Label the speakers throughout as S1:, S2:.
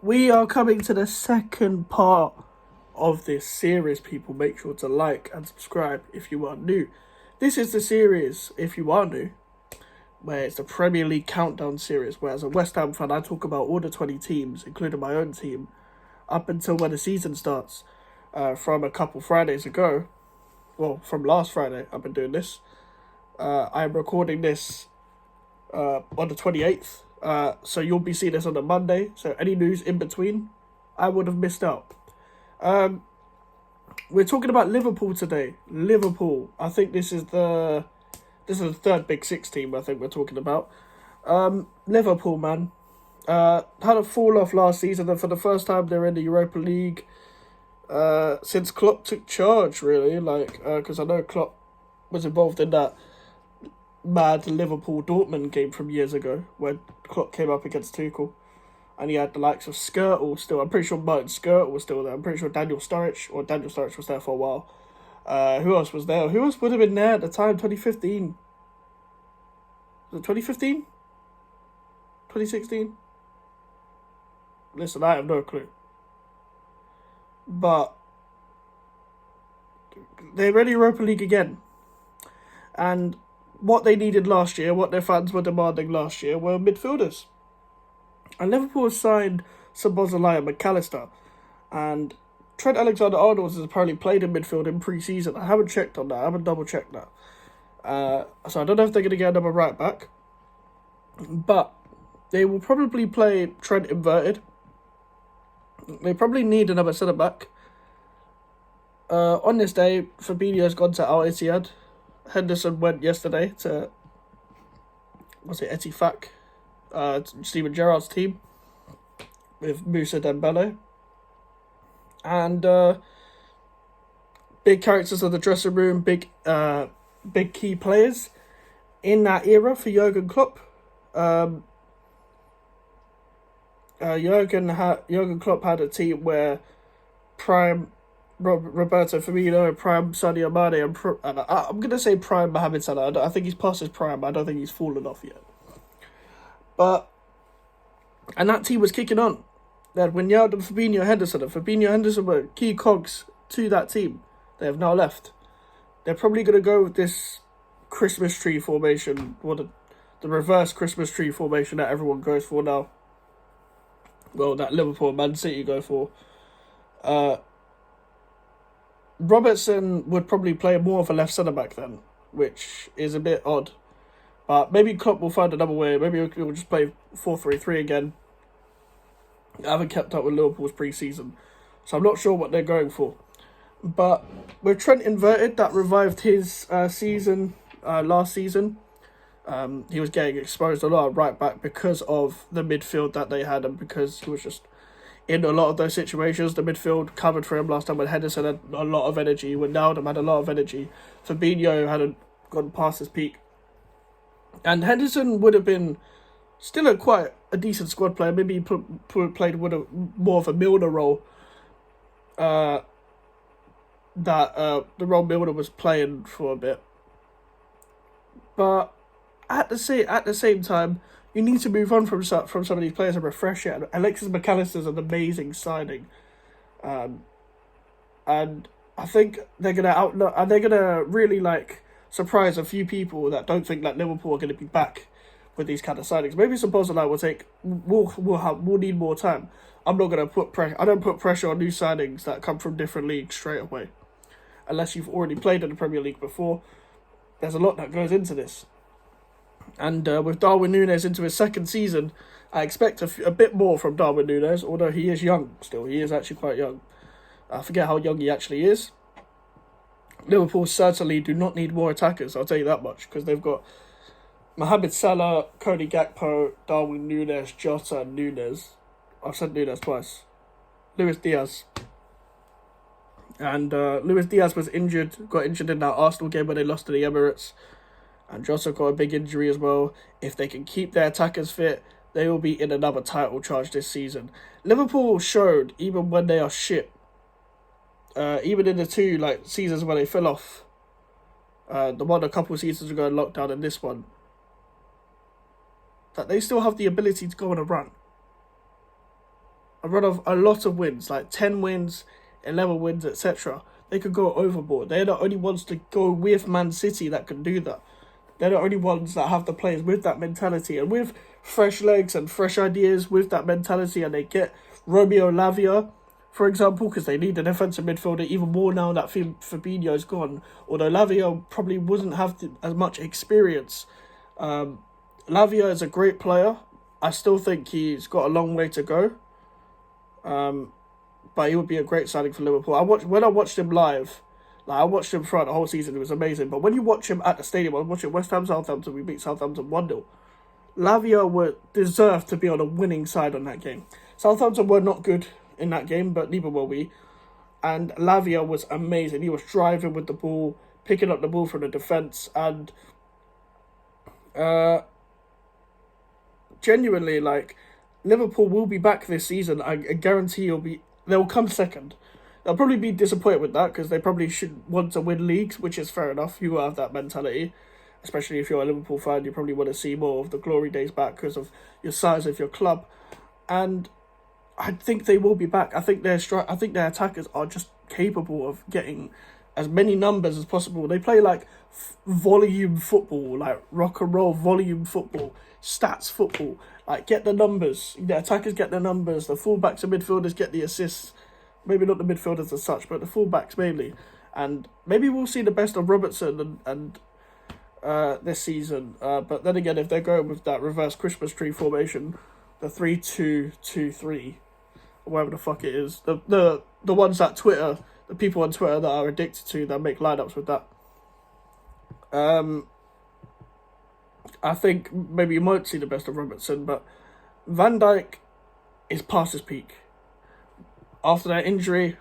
S1: we are coming to the second part of this series, people. Make sure to like and subscribe if you are new. This is the series, if you are new, where it's the Premier League countdown series, where as a West Ham fan, I talk about all the 20 teams, including my own team, up until when the season starts. From a couple Fridays ago, well, from last Friday, I've been doing this. I'm recording this on the 28th, so you'll be seeing this on the Monday, so any news in between, I would have missed out. We're talking about Liverpool today. Liverpool, I think this is the third Big Six team I think we're talking about. Liverpool, man, had a fall off last season, and for the first time they're in the Europa League since Klopp took charge, really, because I know Klopp was involved in that mad Liverpool-Dortmund game from years ago when Klopp came up against Tuchel, and he had the likes of Skirtle still. I'm pretty sure Martin Skirtle was still there. I'm pretty sure Daniel Sturridge was there for a while. Who else was there? Who else would have been there at the time? 2015? Was it 2015? 2016? Listen, I have no clue. But they're in Europa League again. And what they needed last year, what their fans were demanding last year, were midfielders. And Liverpool signed Szoboszlai and McAllister. And Trent Alexander-Arnold has apparently played in midfield in pre-season. I haven't checked on that. I haven't double-checked that. So I don't know if they're going to get another right back. But they will probably play Trent inverted. They probably need another centre-back. On this day, Fabinho's gone to Al Ittihad. Henderson went yesterday to, Ettifaq, Steven Gerrard's team, with Moussa Dembele. And big characters of the dressing room, big key players in that era for Jurgen Klopp. Jurgen Klopp had a team where prime Roberto Firmino, prime Sadio Mane, and I'm going to say prime Mohamed Salah. I think he's past his prime. I don't think he's fallen off yet. And that team was kicking on. They had Wijnaldum, Fabinho, Henderson. And Fabinho, Henderson were key cogs to that team. They have now left. They're probably going to go with this Christmas tree formation, or the reverse Christmas tree formation that everyone goes for now. Well, that Liverpool and Man City go for. Robertson would probably play more of a left centre-back then, which is a bit odd. But maybe Klopp will find another way. Maybe we'll just play 4-3-3 again. I haven't kept up with Liverpool's pre-season, so I'm not sure what they're going for. But with Trent inverted, that revived his season last season. He was getting exposed a lot at right back because of the midfield that they had, and because he was just in a lot of those situations. The midfield covered for him last time when Henderson had a lot of energy, when Wijnaldum had a lot of energy. Fabinho hadn't gone past his peak. And Henderson would have been still quite a decent squad player. Maybe he played more of a Milner role that the role Milner was playing for a bit. But at the same time, you need to move on from some of these players and refresh it. Alexis McAllister is an amazing signing, and I think they're gonna really surprise a few people that don't think that Liverpool are going to be back with these kind of signings. Maybe Szoboszlai we'll need more time. I'm not gonna put pressure. I don't put pressure on new signings that come from different leagues straight away, unless you've already played in the Premier League before. There's a lot that goes into this. And with Darwin Núñez into his second season, I expect a bit more from Darwin Núñez, although he is young still. He is actually quite young. I forget how young he actually is. Liverpool certainly do not need more attackers, I'll tell you that much, because they've got Mohamed Salah, Cody Gakpo, Darwin Núñez, Jota, and Núñez. I've said Núñez twice. Luis Diaz. And Luis Diaz got injured in that Arsenal game when they lost to the Emirates. And Jota got a big injury as well. If they can keep their attackers fit, they will be in another title charge this season. Liverpool showed, even when they are shit, even in the two seasons where they fell off, the one a couple of seasons ago in lockdown and this one, that they still have the ability to go on a run. a lot of wins, like 10 wins, 11 wins, etc. They could go overboard. They're the only ones to go with Man City that can do that. They're the only ones that have the players with that mentality and with fresh legs and fresh ideas with that mentality, and they get Romeo Lavia, for example, because they need a defensive midfielder even more now that Fabinho's gone. Although Lavia probably wouldn't have as much experience. Lavia is a great player. I still think he's got a long way to go. But he would be a great signing for Liverpool. When I watched him live, like I watched him throughout the whole season, it was amazing. But when you watch him at the stadium, I was watching West Ham Southampton, we beat Southampton 1-0. Lavia would deserve to be on a winning side on that game. Southampton were not good in that game, but neither were we. And Lavia was amazing. He was driving with the ball, picking up the ball from the defence, and genuinely, like, Liverpool will be back this season. I guarantee they'll come second. They'll probably be disappointed with that because they probably should want to win leagues, which is fair enough. You have that mentality, especially if you're a Liverpool fan. You probably want to see more of the glory days back because of your size of your club, and I think they will be back. I think their attackers are just capable of getting as many numbers as possible. They play like volume football, like rock and roll volume football, stats football. Like, get the numbers. The attackers get the numbers. The fullbacks and midfielders get the assists. Maybe not the midfielders as such, but the fullbacks mainly. And maybe we'll see the best of Robertson and this season. But then again, if they're going with that reverse Christmas tree formation, the 3-2-2-3, whatever the fuck it is, the ones that the people on Twitter that are addicted to, that make lineups with that. I think maybe you might see the best of Robertson, but Van Dijk is past his peak. After that injury,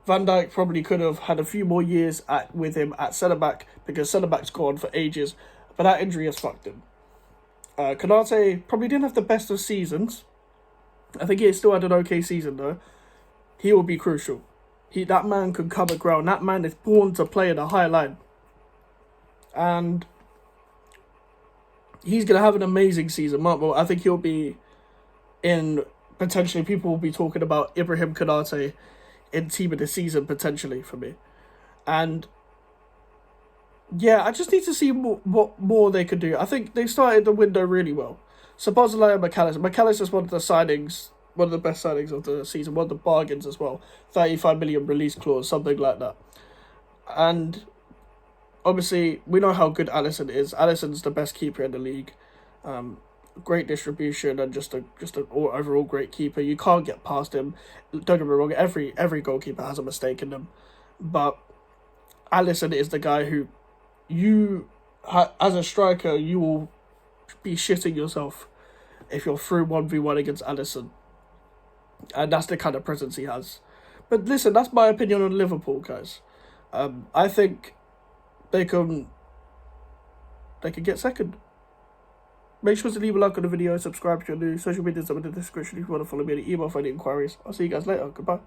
S1: Van Dijk probably could have had a few more years with him at centre-back, because centre-back's gone for ages, but that injury has fucked him. Konate probably didn't have the best of seasons. I think he still had an okay season, though. He will be crucial. That man can cover ground. That man is born to play in a high line. And he's going to have an amazing season. I think he'll be in, potentially, people will be talking about Ibrahim Konate in team of the season, potentially, for me. And yeah, I just need to see what more they could do. I think they started the window really well. Szoboszlai and McAllister. McAllister's one of the signings, one of the best signings of the season, one of the bargains as well. 35 million release clause, something like that. And obviously, we know how good Alisson is. Alisson's the best keeper in the league. Great distribution and just an overall great keeper. You can't get past him. Don't get me wrong, every goalkeeper has a mistake in them. But Alisson is the guy who as a striker, you will be shitting yourself if you're through 1v1 against Alisson. And that's the kind of presence he has. But listen, that's my opinion on Liverpool, guys. I think they can get second. Make sure to leave a like on the video, subscribe to your new social medias in the description if you want to follow me, and email for any inquiries. I'll see you guys later. Goodbye.